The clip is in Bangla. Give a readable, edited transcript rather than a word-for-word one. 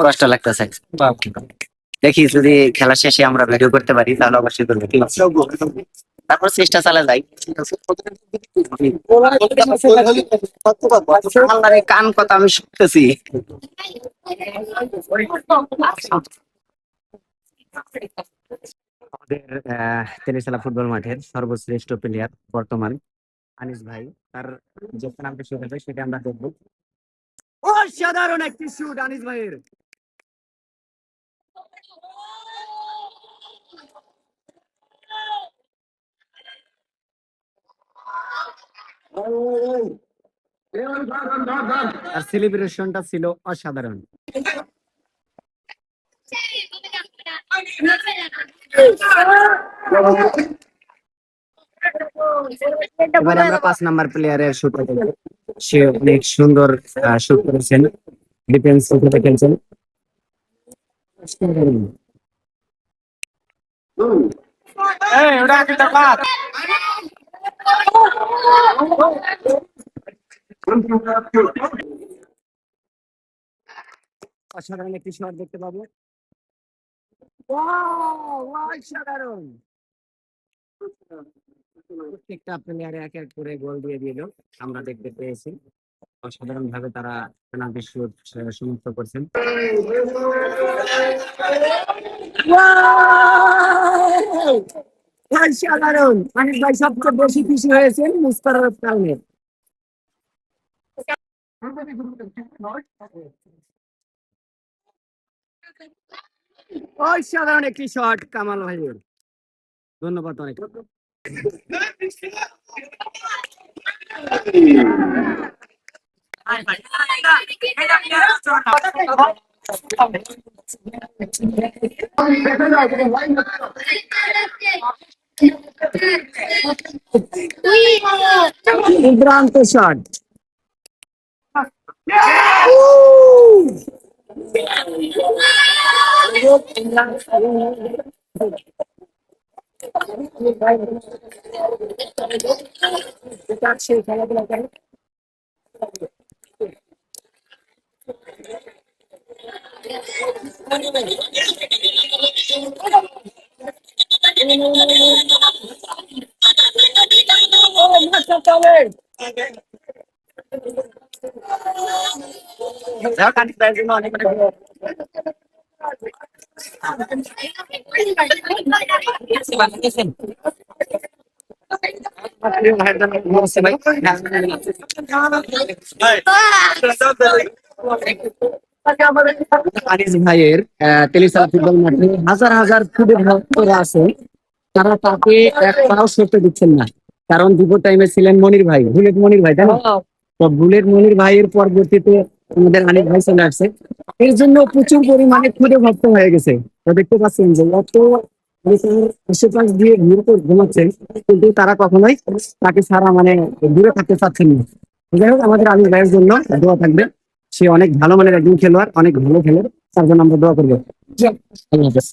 কষ্ট লাগতেছে। দেখি যদি খেলা শেষে আমরা ভিডিও করতে পারি তাহলে অবশ্যই করবো, ঠিক আছে? তারপর চেষ্টা চালা যাই। আল্লাহর এই কান কথা আমি শুনতেছি। আমাদের তেলেসালা ফুটবল মাঠের সর্বশ্রেষ্ঠ প্লেয়ার বর্তমান আনিস ভাই, তার যে নামটা শুরু হবে সেটা আমরা দেখবো। অসাধারণ একটি শুট আনিস ভাইয়ের। আর সেলিব্রেশনটা ছিল অসাধারণ। এবারে আমরা 5 নাম্বার প্লেয়ারের শুট দেখব। সে অনেক সুন্দর শুট করেছেন, ডিফেন্স থেকে খেলছেন। অসাধারণ একটি শট দেখতে পাবো। অসাধারণ, প্রত্যেকটা প্লেয়ারে এক এক করে গোল দিয়ে দিল, আমরা দেখতে পেয়েছি। অসাধারণ ভাবে তারা পেনাল্টি শুট সমাপ্ত করছেন। অসাধারণ, আনিস ভাই সবচেয়ে বেশি খুশি হয়েছেন মিস করার কারণে। অসাধারণ একটি শট কামাল ভাইয়ের, ধন্যবাদ অনেক। দুর্দান্ত শট। আনিস ভাইয়ের তেলিসালা ফুটবল মাঠে হাজার হাজার ফুটের ভক্তরা আছে, তারা তাকে এক পাও সরতে দিচ্ছেন না। কারণ দুপুর টাইমে ছিলেন মনির ভাই, বুলেট মনির ভাই, তাই না? তো বুলেট মনির ভাইয়ের পরবর্তীতে আমাদের আনিস ভাই চলে আসছে, এর জন্য প্রচুর পরিমাণে খুদে ভক্ত হয়ে গেছে। তো দেখতে পাচ্ছেন যে এত আশেপাশ দিয়ে ভিড় করে ঘুমাচ্ছেন, কিন্তু তারা কখনোই তাকে ছাড়া মানে দূরে থাকতে চাচ্ছেন না। যাই হোক, আমাদের আনিস ভাইয়ের জন্য দোয়া থাকবে। সে অনেক ভালো মানের একজন খেলোয়াড়, অনেক ভালো খেলে, তার জন্য আমরা দোয়া করবো। আল্লাহ হাফেজ।